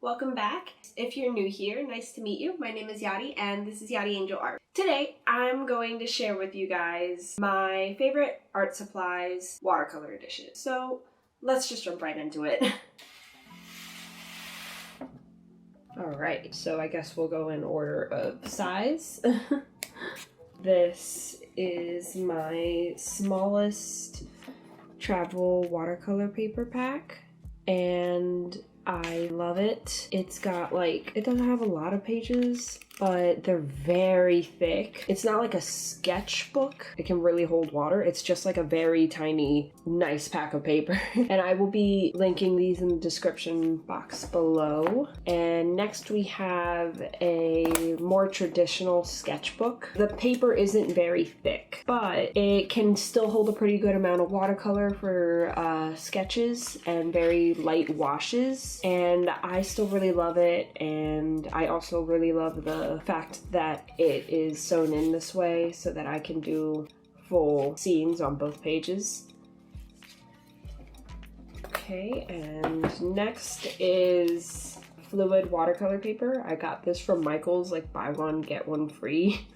Welcome back. If you're new here, nice to meet you. My name is Yadi and this is Yadi Angel Art. Today, I'm going to share with you guys my favorite art supplies watercolor edition. So let's just jump right into it. Alright, so I guess we'll go in order of size. This is my smallest travel watercolor paper pack and I love it. It's got it doesn't have a lot of pages, but they're very thick. It's not like a sketchbook. It can really hold water. It's just like a very tiny, nice pack of paper. And I will be linking these in the description box below. And next we have a more traditional sketchbook. The paper isn't very thick, but it can still hold a pretty good amount of watercolor for sketches and very light washes. And I still really love it, and I also really love the fact that it is sewn in this way so that I can do full scenes on both pages. Okay, and next is fluid watercolor paper. I got this from Michael's, like buy one, get one free.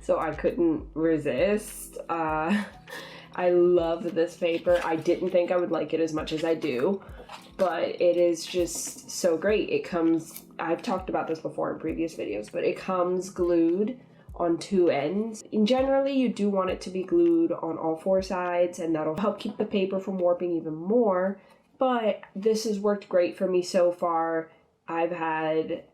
So I couldn't resist. I love this paper. I didn't think I would like it as much as I do, but it is just so great. It comes, I've talked about this before in previous videos, but it comes glued on two ends. And generally, you do want it to be glued on all four sides, and that'll help keep the paper from warping even more. But this has worked great for me so far. I've had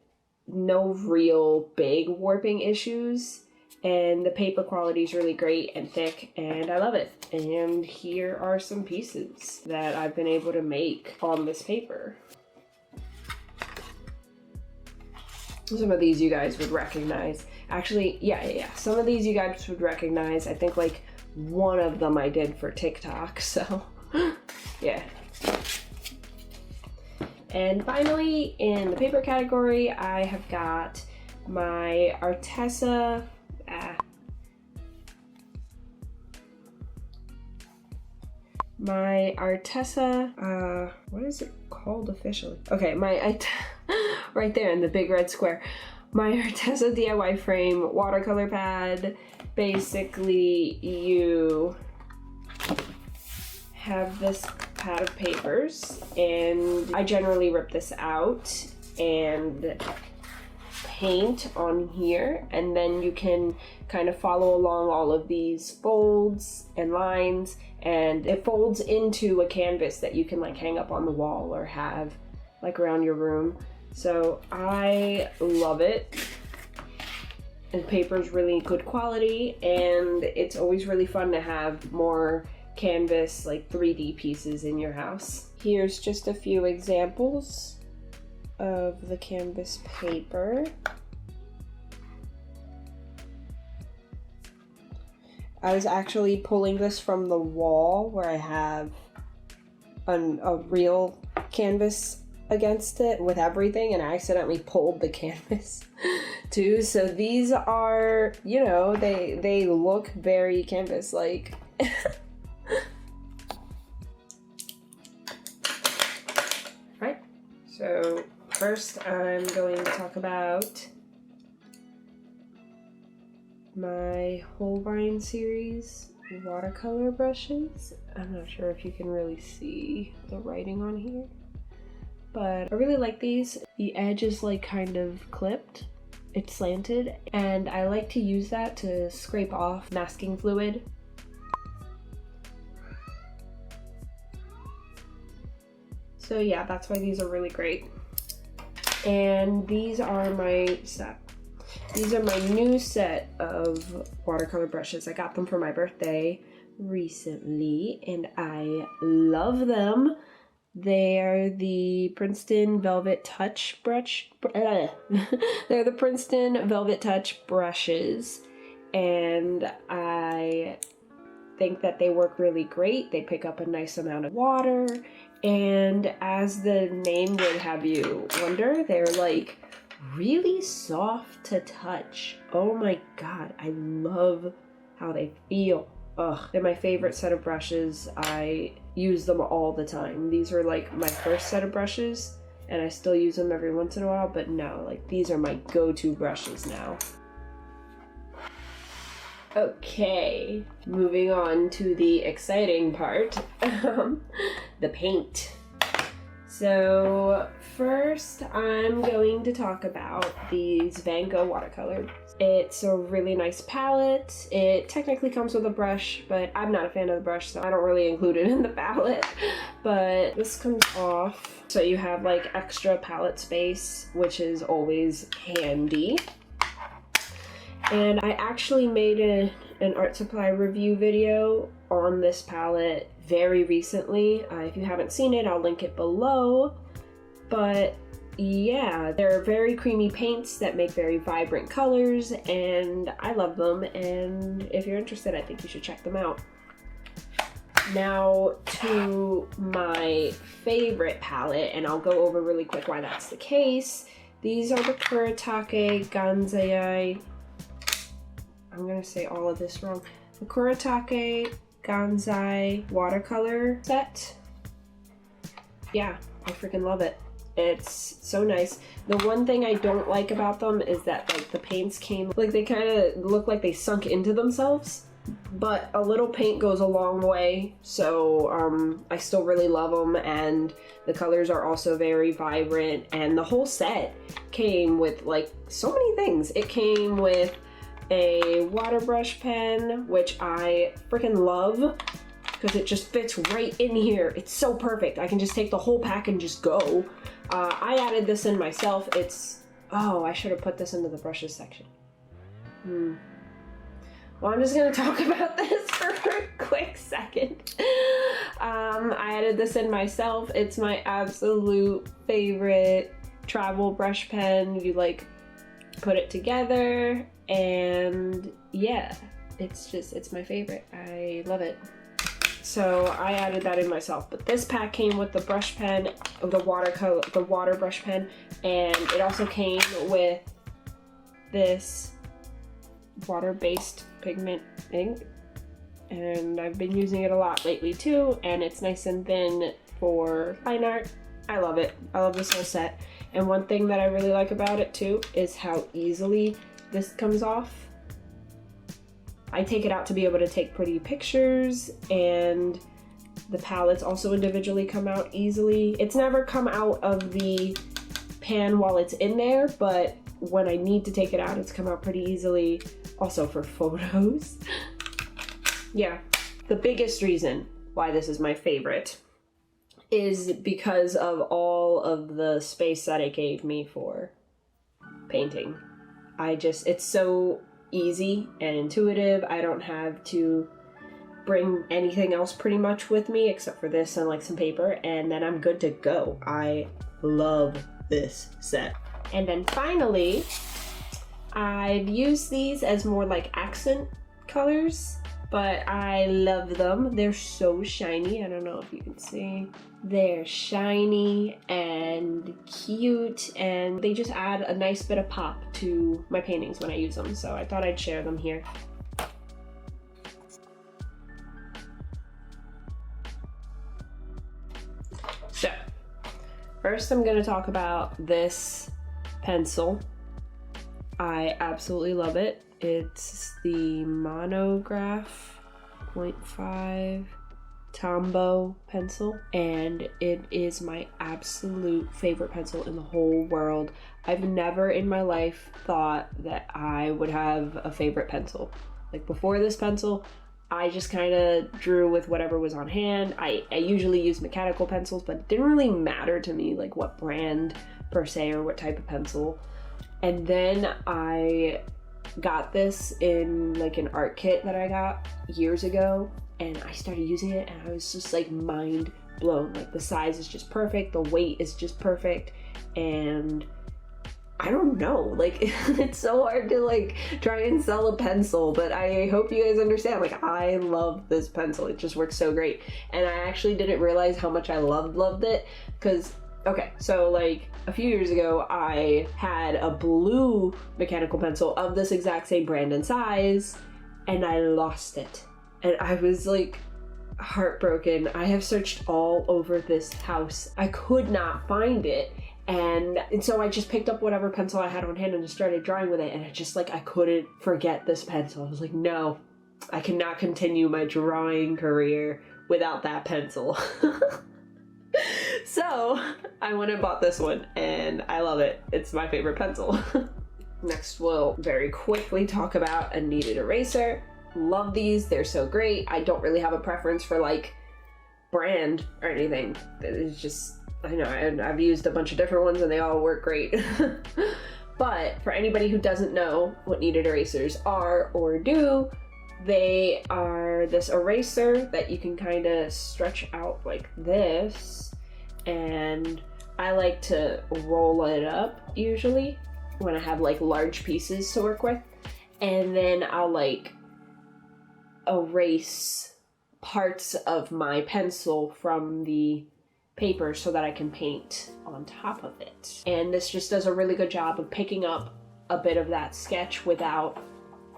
no real big warping issues, and the paper quality is really great and thick, and I love it. And here are some pieces that I've been able to make on this paper. Some of these you guys would recognize. Actually, yeah. Some of these you guys would recognize. I think like one of them I did for TikTok, so yeah. And finally, in the paper category, I have got my Arteza what is it called officially? Okay, right there in the big red square. My Arteza DIY frame watercolor pad. Basically, you have this pad of papers, and I generally rip this out and paint on here, and then you can kind of follow along all of these folds and lines, and it folds into a canvas that you can like hang up on the wall or have like around your room. So I love it. And the paper is really good quality, and it's always really fun to have more canvas, like 3D pieces in your house. Here's just a few examples of the canvas paper. I was actually pulling this from the wall where I have a real canvas against it with everything, and I accidentally pulled the canvas too. So these are, you know, they look very canvas-like. Right, so first I'm going to talk about my Holbein series watercolor brushes. I'm not sure if you can really see the writing on here, but I really like these. The edge is like kind of clipped, it's slanted, and I like to use that to scrape off masking fluid. So yeah, that's why these are really great. And these are my new set of watercolor brushes. I got them for my birthday recently, and I love them. They are the Princeton Velvet Touch brush. They're the Princeton Velvet Touch brushes, and I think that they work really great. They pick up a nice amount of water, and as the name would have you wonder, they're like really soft to touch. Oh my god, I love how they feel. Ugh, they're my favorite set of brushes. I use them all the time. These are like my first set of brushes, and I still use them every once in a while, but no, like these are my go-to brushes now. Okay, moving on to the exciting part, the paint. So first I'm going to talk about these Van Gogh watercolors. It's a really nice palette. It technically comes with a brush, but I'm not a fan of the brush, so I don't really include it in the palette. But this comes off, so you have like extra palette space, which is always handy. And I actually made an art supply review video on this palette very recently. If you haven't seen it, I'll link it below. But yeah, they're very creamy paints that make very vibrant colors, and I love them, and if you're interested, I think you should check them out. Now to my favorite palette, and I'll go over really quick why that's the case. These are the Kuretake Gansai, I'm gonna say all of this wrong, the Kuretake Gansai watercolor set. Yeah, I freaking love it. It's so nice. The one thing I don't like about them is that like the paints came, like they kind of look like they sunk into themselves, but a little paint goes a long way, so I still really love them, and the colors are also very vibrant, and the whole set came with like so many things. It came with a water brush pen, which I freaking love because it just fits right in here. It's so perfect. I can just take the whole pack and just go. I added this in myself. It's, oh, I should have put this into the brushes section. Well, I'm just gonna talk about this for a quick second. I added this in myself. It's my absolute favorite travel brush pen. You like put it together, and yeah, it's my favorite. I love it. So I added that in myself, but this pack came with the brush pen, the water brush pen, and it also came with this water-based pigment ink, and I've been using it a lot lately too, and it's nice and thin for fine art. I love it. I love this whole set. And one thing that I really like about it too is how easily this comes off. I take it out to be able to take pretty pictures, and the palettes also individually come out easily. It's never come out of the pan while it's in there, but when I need to take it out, it's come out pretty easily. Also for photos. Yeah, the biggest reason why this is my favorite is because of all of the space that it gave me for painting. It's so easy and intuitive. I don't have to bring anything else pretty much with me except for this and like some paper, and then I'm good to go. I love this set. And then finally, I've used these as more like accent colors, but I love them. They're so shiny. I don't know if you can see. They're shiny and cute, and they just add a nice bit of pop to my paintings when I use them, so I thought I'd share them here. So, first I'm going to talk about this pencil. I absolutely love it. It's the Monograph 0.5 Tombow pencil, and it is my absolute favorite pencil in the whole world. I've never in my life thought that I would have a favorite pencil. Like before this pencil, I just kind of drew with whatever was on hand. I usually use mechanical pencils, but it didn't really matter to me like what brand per se or what type of pencil. And then I got this in like an art kit that I got years ago, and I started using it, and I was just like mind blown. Like the size is just perfect, the weight is just perfect, and I don't know, like it's so hard to like try and sell a pencil, but I hope you guys understand, like I love this pencil. It just works so great, and I actually didn't realize how much I loved it, because okay, so like a few years ago I had a blue mechanical pencil of this exact same brand and size, and I lost it, and I was like heartbroken. I have searched all over this house. I could not find it, And so I just picked up whatever pencil I had on hand and just started drawing with it. And it just like, I couldn't forget this pencil. I was like, no, I cannot continue my drawing career without that pencil. So I went and bought this one and I love it. It's my favorite pencil. Next, we'll very quickly talk about a kneaded eraser. Love these, they're so great. I don't really have a preference for like brand or anything. It's just, I know I've used a bunch of different ones and they all work great. But for anybody who doesn't know what kneaded erasers are or do, they are this eraser that you can kind of stretch out like this, and I like to roll it up usually when I have like large pieces to work with, and then I'll like erase parts of my pencil from the paper so that I can paint on top of it. And this just does a really good job of picking up a bit of that sketch without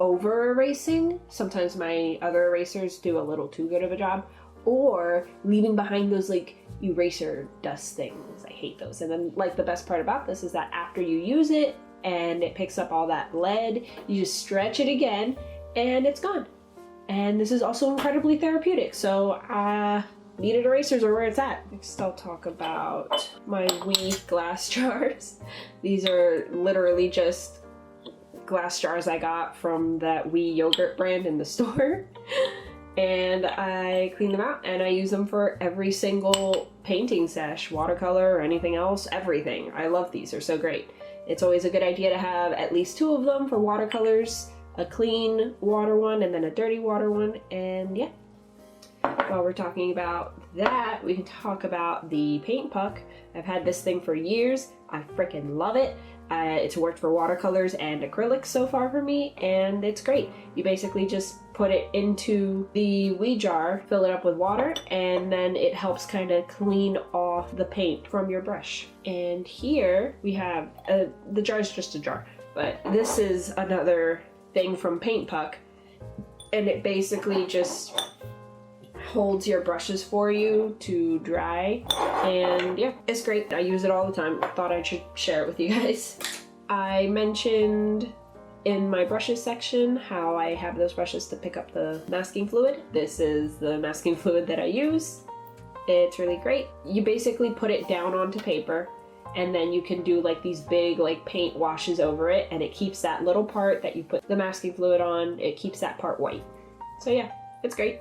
over erasing. Sometimes my other erasers do a little too good of a job, or leaving behind those like eraser dust things. I hate those. And then like the best part about this is that after you use it and it picks up all that lead, you just stretch it again and it's gone. And this is also incredibly therapeutic. So kneaded erasers are where it's at. Next I'll talk about my wee glass jars. These are literally just glass jars I got from that wee yogurt brand in the store. And I clean them out and I use them for every single painting sesh, watercolor or anything else, everything. I love these, they're so great. It's always a good idea to have at least 2 of them for watercolors, a clean water one and then a dirty water one, and yeah. While we're talking about that, we can talk about the paint puck. I've had this thing for years. I freaking love it. It's worked for watercolors and acrylics so far for me, and it's great. You basically just put it into the wee jar, fill it up with water, and then it helps kind of clean off the paint from your brush. And here we have, the jar is just a jar, but this is another thing from Paint Puck, and it basically just holds your brushes for you to dry, and yeah, it's great. I use it all the time. Thought I should share it with you guys. I mentioned in my brushes section how I have those brushes to pick up the masking fluid. This is the masking fluid that I use. It's really great. You basically put it down onto paper, and then you can do like these big like paint washes over it, and it keeps that little part that you put the masking fluid on, it keeps that part white. So yeah, it's great.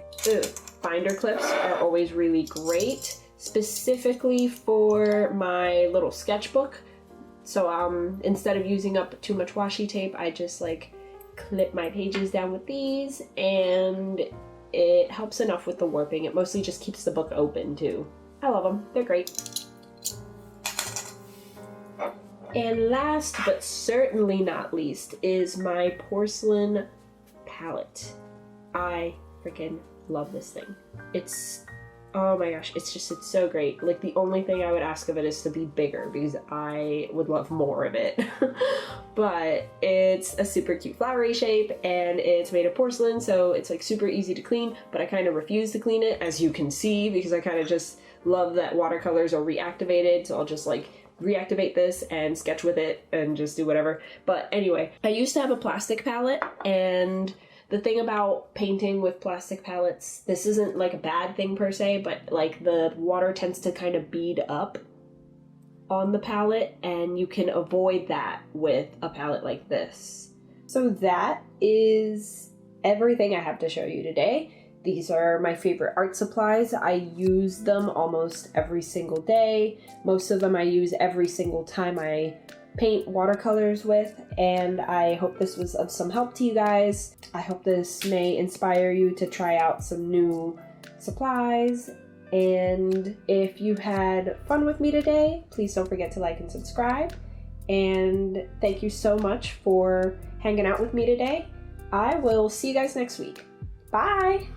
Binder clips are always really great, specifically for my little sketchbook. So instead of using up too much washi tape, I just like clip my pages down with these, and it helps enough with the warping. It mostly just keeps the book open too. I love them, they're great. And last but certainly not least is my porcelain palette. I freaking love this thing. It's, oh my gosh, it's so great. Like the only thing I would ask of it is to be bigger, because I would love more of it. But it's a super cute flowery shape, and it's made of porcelain, so it's like super easy to clean, but I kind of refuse to clean it, as you can see, because I kind of just love that watercolors are reactivated, so I'll just like reactivate this and sketch with it and just do whatever. But anyway, I used to have a plastic palette, and the thing about painting with plastic palettes, this isn't like a bad thing per se, but like the water tends to kind of bead up on the palette, and you can avoid that with a palette like this. So that is everything I have to show you today. These are my favorite art supplies. I use them almost every single day. Most of them I use every single time I paint watercolors with, and I hope this was of some help to you guys. I hope this may inspire you to try out some new supplies, and if you had fun with me today, please don't forget to like and subscribe, and thank you so much for hanging out with me today. I will see you guys next week. Bye!